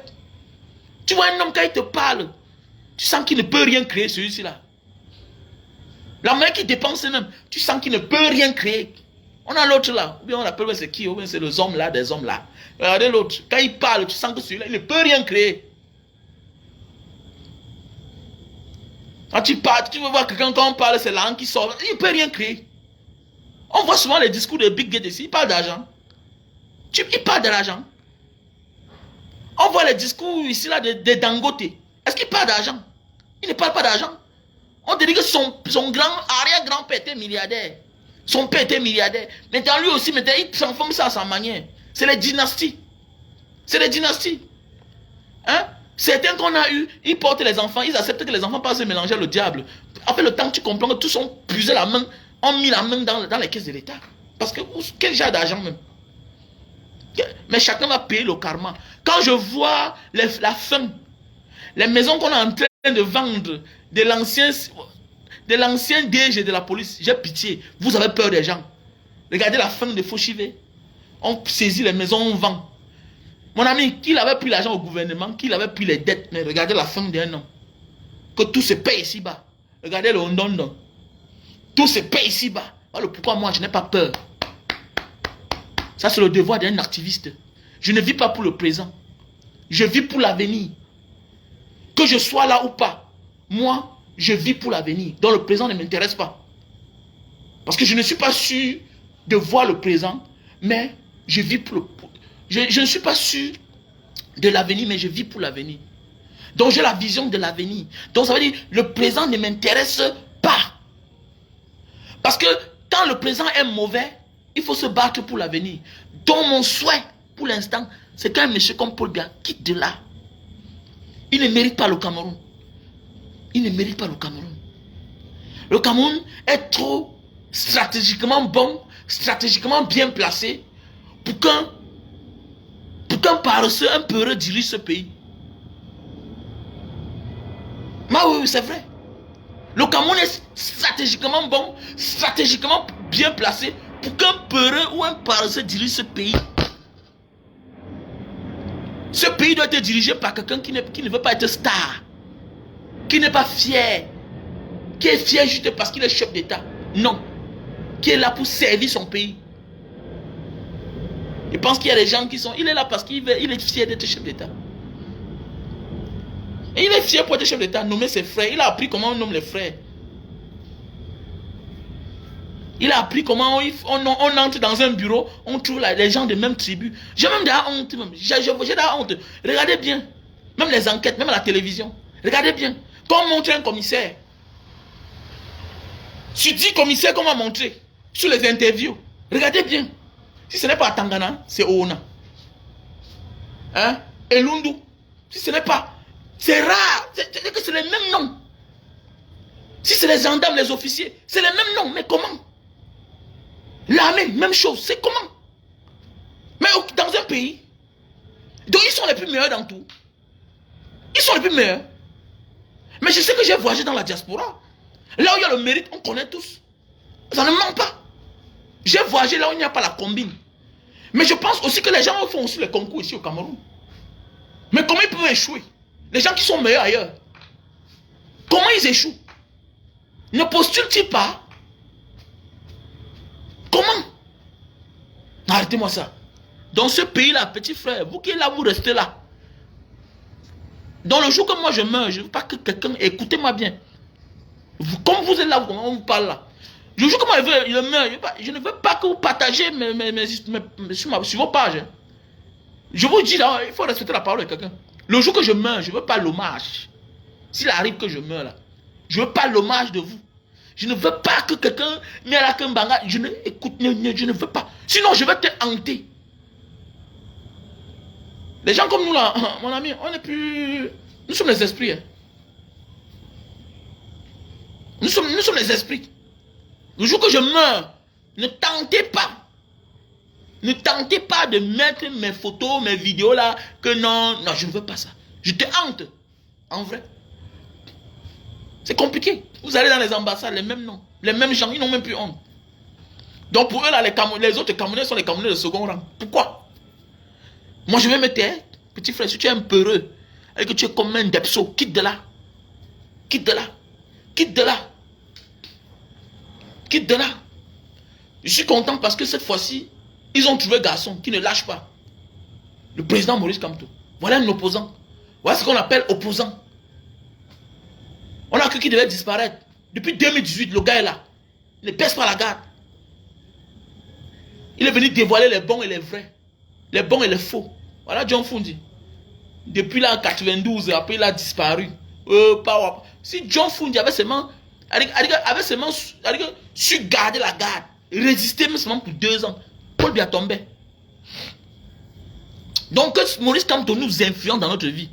Tu vois un homme quand il te parle, tu sens qu'il ne peut rien créer, celui-ci là. La main qui dépense même, tu sens qu'il ne peut rien créer. On a l'autre là, ou bien on l'appelle, c'est qui? Ou bien c'est les hommes là, des hommes là. Regardez l'autre, quand il parle, tu sens que celui-là, il ne peut rien créer. Quand tu parles, tu veux voir quelqu'un, quand on parle, c'est la langue qui sort, il ne peut rien créer. On voit souvent les discours de Big Gate ici, il parle d'argent. Il parle de l'argent. On voit les discours ici là de Dangote. Est-ce qu'il parle d'argent? Il ne parle pas d'argent. On te dit que son arrière-grand-père était milliardaire. Son père était milliardaire. Maintenant lui aussi, maintenant, il transforme ça à sa manière. C'est les dynasties. C'est les dynasties. Hein? Certains qu'on a eu, ils portent les enfants, ils acceptent que les enfants passent se mélanger le diable. Après le temps, tu comprends que tous ont puisé la main, ont mis la main dans les caisses de l'État. Parce que quel genre d'argent même? Mais chacun va payer le karma. Quand je vois la fin, les maisons qu'on est en train de vendre de l'ancien DG de la police, j'ai pitié. Vous avez peur des gens. Regardez la fin de Fauchivé. On saisit les maisons, on vend. Mon ami, qu'il avait pris l'argent au gouvernement, qu'il avait pris les dettes, mais regardez la fin d'un homme. Que tout se paye ici-bas. Regardez le Hondondon. Tout se paye ici-bas. Voilà pourquoi moi je n'ai pas peur. Ça c'est le devoir d'un activiste. Je ne vis pas pour le présent. Je vis pour l'avenir. Que je sois là ou pas. Moi, je vis pour l'avenir. Donc le présent ne m'intéresse pas. Parce que je ne suis pas sûr de voir le présent, mais je vis pour le... Je ne suis pas sûr de l'avenir, mais je vis pour l'avenir. Donc j'ai la vision de l'avenir. Donc ça veut dire, le présent ne m'intéresse pas. Parce que quand le présent est mauvais, il faut se battre pour l'avenir. Donc mon souhait, pour l'instant, c'est qu'un monsieur comme Paul Biya quitte de là. Il ne mérite pas le Cameroun. Il ne mérite pas le Cameroun. Le Cameroun est trop stratégiquement bon, stratégiquement bien placé pour qu'un paresseux, un peureux dirige ce pays. Mais oui, c'est vrai. Le Cameroun est stratégiquement bon, stratégiquement bien placé pour qu'un peureux ou un paresseux dirige ce pays. Ce pays doit être dirigé par quelqu'un qui ne veut pas être star, qui n'est pas fier, qui est fier juste parce qu'il est chef d'État. Non. Qui est là pour servir son pays. Il pense qu'il y a des gens qui sont... Il est là parce qu'il est fier d'être chef d'État. Et il est fier pour être chef d'État, nommer ses frères. Il a appris comment on nomme les frères. Il a appris comment on entre dans un bureau, on trouve les gens de même tribu. J'ai même de la honte. J'ai de la honte. Regardez bien. Même les enquêtes, même la télévision. Regardez bien. Quand on montre un commissaire, sur 10 commissaires qu'on m'a montré, sur les interviews, regardez bien. Si ce n'est pas Tangana, c'est Oona. Hein? Et Lundu. Si ce n'est pas... C'est rare. C'est les mêmes noms. Si c'est les gendarmes, les officiers, c'est les mêmes noms. Mais comment? L'armée, même chose. C'est comment? Mais dans un pays, donc ils sont les plus meilleurs dans tout. Ils sont les plus meilleurs. Mais je sais que j'ai voyagé dans la diaspora. Là où il y a le mérite, on connaît tous. Ça ne manque pas. J'ai voyagé là où il n'y a pas la combine. Mais je pense aussi que les gens font aussi les concours ici au Cameroun. Mais comment ils peuvent échouer? Les gens qui sont meilleurs ailleurs. Comment ils échouent? Ne postulent-ils pas? Comment? Arrêtez-moi ça. Dans ce pays-là, petit frère, vous qui êtes là, vous restez là. Dans le jour que moi je meurs, je ne veux pas que quelqu'un... Écoutez-moi bien. Comme vous êtes là, on vous parle là. Le jour que moi je meurs, je ne veux pas que vous partagez sur vos pages. Je vous dis là, il faut respecter la parole de quelqu'un. Le jour que je meurs, je ne veux pas l'hommage. S'il arrive que je meurs là, je ne veux pas l'hommage de vous. Je ne veux pas que quelqu'un... Je ne veux pas. Sinon, je vais te hanter. Les gens comme nous là, mon ami, on n'est plus... Nous sommes les esprits. Hein. Nous sommes les esprits. Le jour que je meurs, ne tentez pas. Ne tentez pas de mettre mes photos, mes vidéos là, que non, je ne veux pas ça. Je te hante. En vrai. C'est compliqué. Vous allez dans les ambassades, les mêmes noms. Les mêmes gens, ils n'ont même plus honte. Donc pour eux là, les autres Camerounais sont les Camerounais de second rang. Pourquoi? Moi je vais me taire. Petit frère, si tu es un peureux, et que tu es comme un depso, quitte de là. Quitte de là. Quitte de là. Quitte de là. Je suis content parce que cette fois-ci, ils ont trouvé un garçon qui ne lâche pas. Le président Maurice Kamto. Voilà un opposant. Voilà ce qu'on appelle opposant. On a cru qu'il devait disparaître. Depuis 2018, le gars est là. Il ne baisse pas la garde. Il est venu dévoiler les bons et les vrais. Les bons et les faux. Voilà John Fundi. Depuis là, en 92, après il a disparu. Si John Fundi avait seulement su garder la garde, résister même seulement pour 2 ans, Paul Biya tombé. Donc que Maurice Kamto nous influence dans notre vie.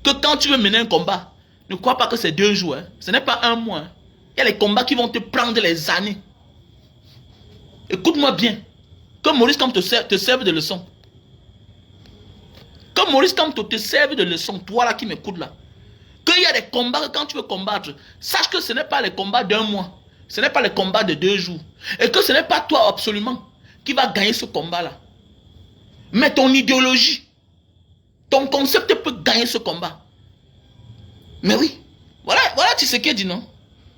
Que quand tu veux mener un combat, ne crois pas que c'est 2 jours. Hein. Ce n'est pas 1 mois. Hein. Il y a les combats qui vont te prendre les années. Écoute-moi bien. Que Maurice Kamto te serve de leçon. Que Maurice Kamto te serve de leçon. Toi là qui m'écoutes là. Qu'il y a des combats que quand tu veux combattre, sache que ce n'est pas les combats d'1 mois. Ce n'est pas les combats de 2 jours. Et que ce n'est pas toi absolument qui va gagner ce combat là. Mais ton idéologie, ton concept peut gagner ce combat. Mais oui. Voilà Tshisekedi dit non.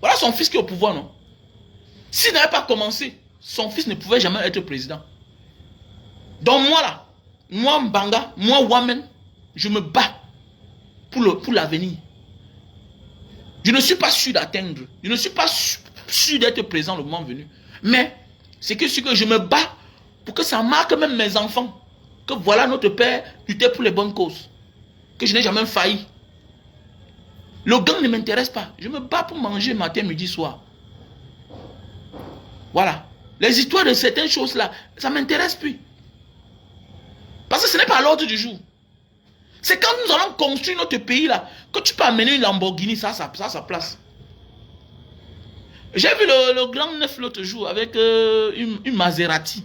Voilà son fils qui est au pouvoir, non. S'il n'avait pas commencé, son fils ne pouvait jamais être président. Donc moi là, moi Mbanga, moi Wamen, je me bats pour l'avenir. Je ne suis pas sûr d'atteindre. Je ne suis pas sûr d'être présent le moment venu. Mais c'est que je me bats pour que ça marque même mes enfants. Que voilà notre père luttait pour les bonnes causes. Que je n'ai jamais failli. Le gang ne m'intéresse pas. Je me bats pour manger matin, midi, soir. Voilà. Les histoires de certaines choses là, ça ne m'intéresse plus. Parce que ce n'est pas l'ordre du jour. C'est quand nous allons construire notre pays là, que tu peux amener une Lamborghini, ça a sa place. J'ai vu le grand neuf l'autre jour avec une Maserati.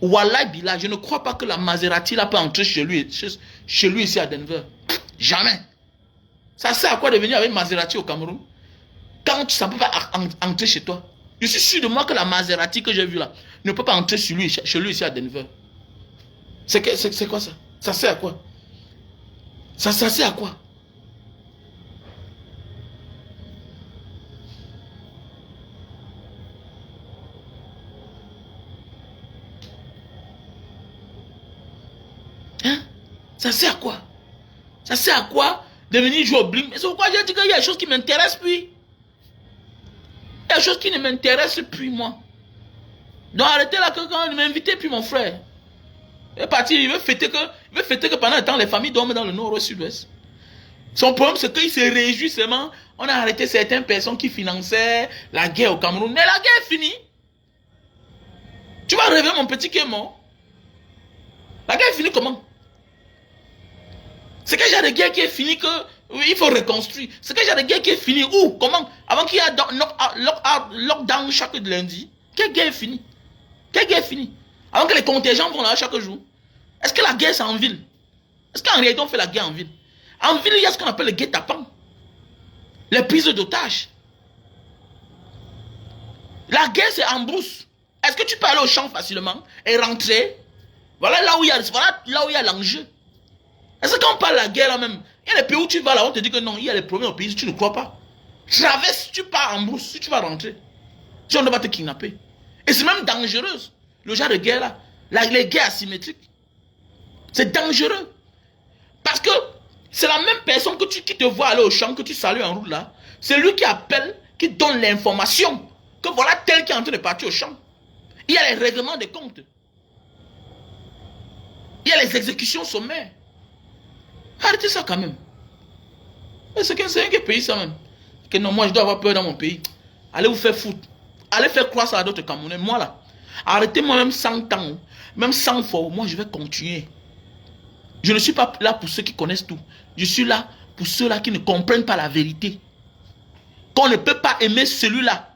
Wallah Billah, je ne crois pas que la Maserati là peut entrer chez lui ici à Denver. Jamais. Ça sert à quoi de venir avec Maserati au Cameroun quand ça ne peut pas entrer chez toi? Je suis sûr de moi que la Maserati que j'ai vue là ne peut pas entrer chez lui ici à Denver. C'est quoi ça? Ça sert à quoi? Ça sert à quoi? Hein? Ça sert à quoi? Ça sert à quoi de venir jouer au bling? C'est pourquoi j'ai dit qu'il y a des choses qui m'intéressent plus. Il y a des choses qui ne m'intéressent plus, moi. Donc arrêtez là que quand il m'invitait plus mon frère. Il est parti, il veut fêter que pendant le temps les familles dorment dans le nord ou le sud-ouest. Son problème c'est qu'il se réjouit seulement. On a arrêté certaines personnes qui finançaient la guerre au Cameroun. Mais la guerre est finie. Tu vas rêver mon petit qui est mort. La guerre est finie comment? C'est quel genre de guerre qui est fini que il faut reconstruire? C'est quel genre de guerre qui est fini? Où? Comment? Avant qu'il y ait lockdown chaque lundi. Quelle guerre est finie? Quelle guerre est finie? Avant que les contingents vont là chaque jour. Est-ce que la guerre c'est en ville? Est-ce qu'en réalité on fait la guerre en ville? En ville il y a ce qu'on appelle le guet-apens. Les prises d'otages. La guerre c'est en brousse. Est-ce que tu peux aller au champ facilement et rentrer? Voilà là où il y a l'enjeu. Est-ce que quand on parle de la guerre là même, il y a des pays où tu vas là, on te dit que non, il y a des problèmes au pays, tu ne crois pas. Traverse, tu pars en brousse, si tu vas rentrer. Si on ne va te kidnapper. Et c'est même dangereux, le genre de guerre là. Les guerres asymétriques. C'est dangereux. Parce que c'est la même personne qui te voit aller au champ, que tu salues en route là. C'est lui qui appelle, qui donne l'information. Que voilà tel qui est en train de partir au champ. Il y a les règlements des comptes. Il y a les exécutions sommaires. Arrêtez ça quand même. C'est un pays ça même. Que non, moi je dois avoir peur dans mon pays. Allez vous faire foutre. Allez faire croire ça à d'autres Camerounais. Moi là, arrêtez-moi même 100 ans, même 100 fois. Moi je vais continuer. Je ne suis pas là pour ceux qui connaissent tout. Je suis là pour ceux-là qui ne comprennent pas la vérité. Qu'on ne peut pas aimer celui-là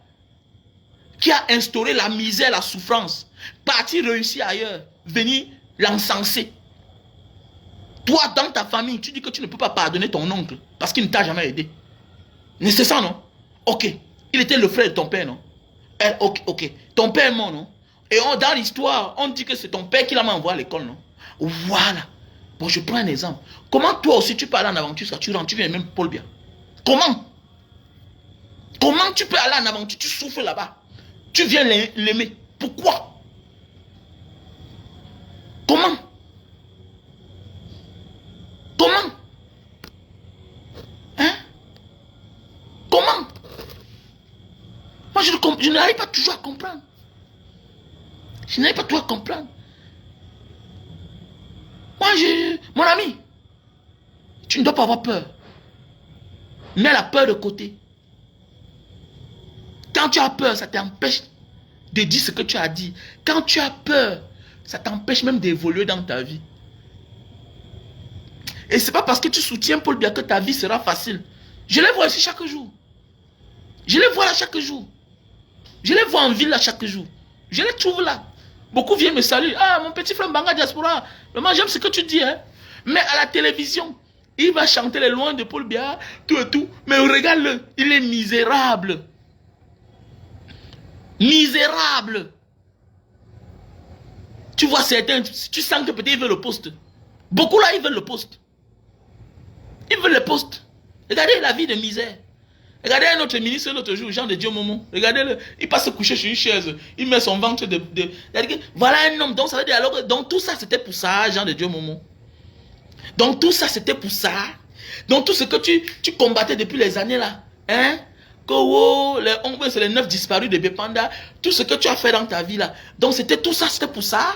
qui a instauré la misère, la souffrance. Partir réussir ailleurs. Venir l'encenser. Toi, dans ta famille, tu dis que tu ne peux pas pardonner ton oncle parce qu'il ne t'a jamais aidé. Mais c'est ça, non? Ok. Il était le frère de ton père, non? Ok, ok. Ton père est mort, non? Et dans l'histoire, on dit que c'est ton père qui l'a envoyé à l'école, non? Voilà. Bon, je prends un exemple. Comment toi aussi tu peux aller en aventure, ça, tu rentres, tu viens même Paul Biya? Comment? Comment tu peux aller en aventure, tu souffres là-bas? Tu viens l'aimer. Pourquoi? Comment? Comment? Hein? Comment? Moi, je n'arrive pas toujours à comprendre. Je n'arrive pas toujours à comprendre. Moi, mon ami, tu ne dois pas avoir peur. Mets la peur de côté. Quand tu as peur, ça t'empêche de dire ce que tu as dit. Quand tu as peur, ça t'empêche même d'évoluer dans ta vie. Et c'est pas parce que tu soutiens Paul Biya que ta vie sera facile. Je les vois ici chaque jour. Je les vois là chaque jour. Je les vois en ville là chaque jour. Je les trouve là. Beaucoup viennent me saluer. Ah, mon petit frère Mbanga Diaspora. Moi, j'aime ce que tu dis. Hein. Mais à la télévision, il va chanter les loin de Paul Biya, tout et tout. Mais regarde-le, il est misérable. Misérable. Tu vois certains, tu sens que peut-être ils veulent le poste. Beaucoup là, ils veulent le poste. Ils veulent le poste. Regardez la vie de misère. Regardez un autre ministre l'autre jour, Jean de Dieu Momo. Regardez-le. Il passe se coucher sur une chaise. Il met son ventre de... Voilà un homme. Donc ça veut dire alors... Donc tout ça c'était pour ça, Jean de Dieu Momo. Donc tout ça c'était pour ça. Donc tout ce que tu combattais depuis les années là. Hein? C'est les 9 disparus de Bepanda. Tout ce que tu as fait dans ta vie là. Donc c'était tout ça, c'était pour ça.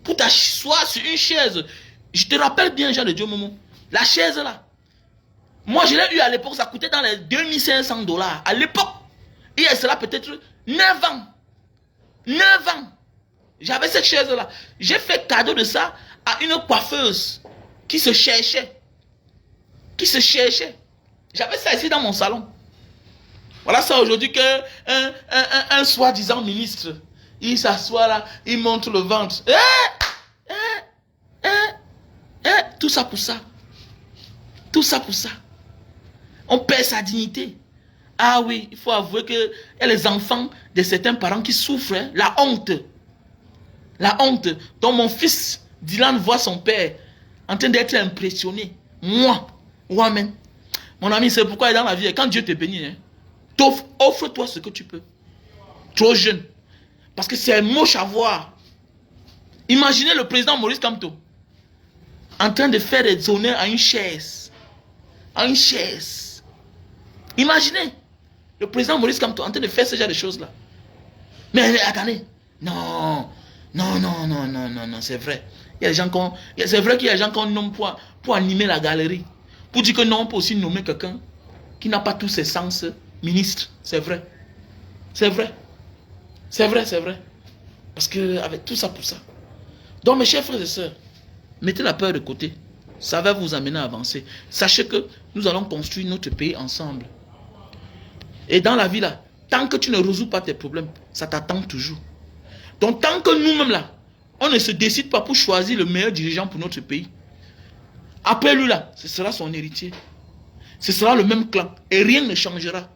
Pour t'asseoir sur une chaise. Je te rappelle bien, Jean de Dieu Momo. La chaise là. Moi, je l'ai eu à l'époque, ça coûtait dans les $2500. À l'époque, il y a cela peut-être 9 ans. 9 ans. J'avais cette chaise-là. J'ai fait cadeau de ça à une coiffeuse qui se cherchait. Qui se cherchait. J'avais ça ici dans mon salon. Voilà ça aujourd'hui qu'un soi-disant ministre, il s'assoit là, il montre le ventre. Tout ça pour ça. Tout ça pour ça. On perd sa dignité. Ah oui, il faut avouer qu'il y a les enfants de certains parents qui souffrent. Hein, la honte. La honte. Donc mon fils, Dylan, voit son père en train d'être impressionné. Moi-même. Mon ami, c'est pourquoi dans la vie, quand Dieu te bénit, hein, offre-toi ce que tu peux. Trop jeune. Parce que c'est moche à voir. Imaginez le président Maurice Kamto en train de faire des honneurs à une chaise. À une chaise. Imaginez le président Maurice Kamto en train de faire ce genre de choses-là. Mais attendez. Non, c'est vrai. Il y a des gens c'est vrai qu'il y a des gens qu'on nomme pour animer la galerie. Pour dire que non, on peut aussi nommer quelqu'un qui n'a pas tous ses sens ministre. C'est vrai. C'est vrai. C'est vrai, c'est vrai. Parce que avec tout ça pour ça. Donc mes chers frères et sœurs, mettez la peur de côté. Ça va vous amener à avancer. Sachez que nous allons construire notre pays ensemble. Et dans la vie là, tant que tu ne résous pas tes problèmes, ça t'attend toujours. Donc tant que nous-mêmes là, on ne se décide pas pour choisir le meilleur dirigeant pour notre pays, après lui là, ce sera son héritier. Ce sera le même clan. Et rien ne changera.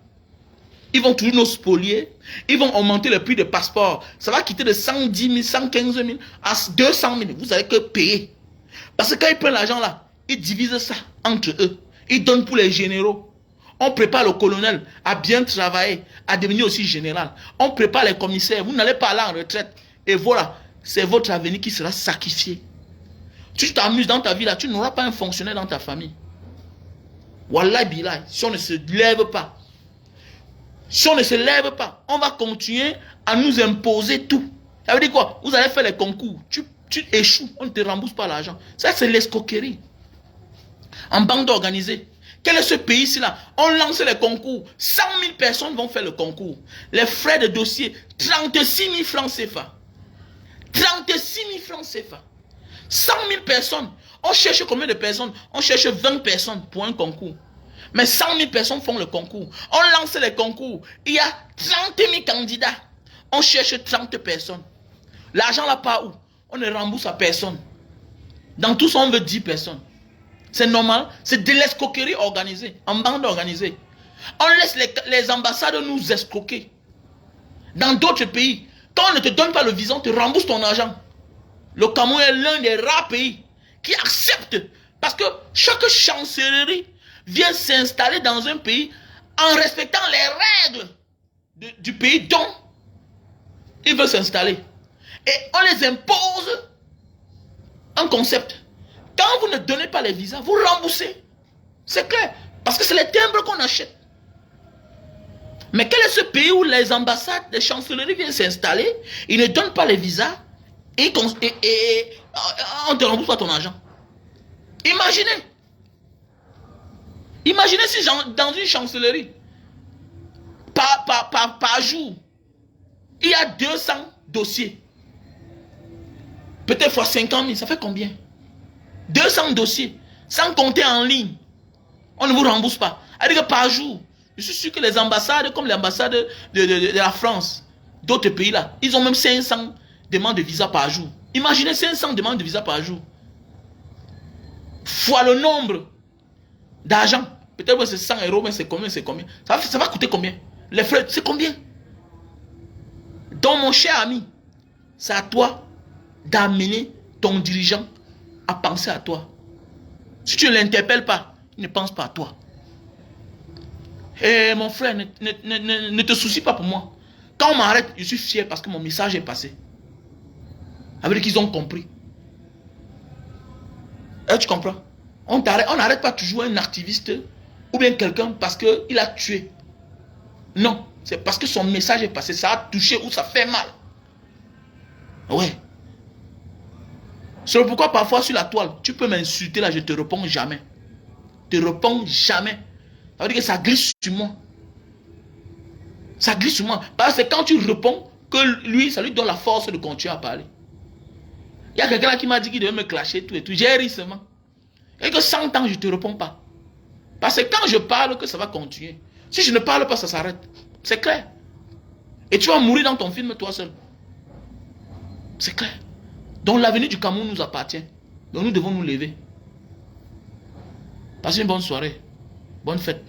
Ils vont toujours nous spolier. Ils vont augmenter le prix des passeports. Ça va quitter de 110 000, 115 000 à 200 000. Vous n'avez que payer. Parce que quand ils prennent l'argent là, ils divisent ça entre eux. Ils donnent pour les généraux. On prépare le colonel à bien travailler, à devenir aussi général. On prépare les commissaires. Vous n'allez pas aller en retraite. Et voilà, c'est votre avenir qui sera sacrifié. Tu t'amuses dans ta vie là, tu n'auras pas un fonctionnaire dans ta famille. Wallah billah, si on ne se lève pas, si on ne se lève pas, on va continuer à nous imposer tout. Ça veut dire quoi? Vous allez faire les concours, tu échoues, on ne te rembourse pas l'argent. Ça c'est l'escroquerie. En bande organisée. Quel est ce pays-ci là? On lance les concours. 100 000 personnes vont faire le concours. Les frais de dossier, 36 000 francs CFA. 36 000 francs CFA. 100 000 personnes. On cherche combien de personnes? On cherche 20 personnes pour un concours. Mais 100 000 personnes font le concours. On lance les concours. Il y a 30 000 candidats. On cherche 30 personnes. L'argent là part où? On ne rembourse à personne. Dans tout ça, on veut 10 personnes. C'est normal. C'est de l'escroquerie organisée, en bande organisée. On laisse les ambassades nous escroquer. Dans d'autres pays, quand on ne te donne pas le visa, on te rembourse ton argent. Le Cameroun est l'un des rares pays qui accepte. Parce que chaque chancellerie vient s'installer dans un pays en respectant les règles du pays dont il veut s'installer. Et on les impose un concept. Quand vous ne donnez pas les visas, vous remboursez. C'est clair. Parce que c'est les timbres qu'on achète. Mais quel est ce pays où les ambassades, les chancelleries viennent s'installer, ils ne donnent pas les visas et on te rembourse pas ton argent. Imaginez. Imaginez si dans une chancellerie, par jour, il y a 200 dossiers. Peut-être fois 50 000, ça fait combien? 200 dossiers, sans compter en ligne. On ne vous rembourse pas. C'est-à-dire que par jour, je suis sûr que les ambassades, comme l'ambassade de la France, d'autres pays là, ils ont même 500 demandes de visa par jour. Imaginez 500 demandes de visa par jour. Fois le nombre d'argent. Peut-être que c'est 100 €, mais c'est combien? Ça va coûter combien? Les frais, c'est combien? Donc mon cher ami, c'est à toi d'amener ton dirigeant à penser à toi. Si tu ne l'interpelles pas, il ne pense pas à toi. Et mon frère, ne te soucie pas pour moi. Quand on m'arrête, je suis fier parce que mon message est passé. Ça veut dire qu'ils ont compris. Et tu comprends? On n'arrête pas toujours un activiste ou bien quelqu'un parce qu'il a tué. Non, c'est parce que son message est passé. Ça a touché ou ça fait mal. Ouais. C'est pourquoi parfois sur la toile, tu peux m'insulter là, je ne te réponds jamais. Je ne te réponds jamais. Ça veut dire que ça glisse sur moi. Ça glisse sur moi. Parce que quand tu réponds, que lui, ça lui donne la force de continuer à parler. Il y a quelqu'un qui m'a dit qu'il devait me clasher tout et tout. J'ai ri seulement. Et que 100 ans, je ne te réponds pas. Parce que quand je parle, que ça va continuer. Si je ne parle pas, ça s'arrête. C'est clair. Et tu vas mourir dans ton film, toi seul. C'est clair. Donc l'avenir du Cameroun nous appartient. Donc nous devons nous lever. Passez une bonne soirée. Bonne fête.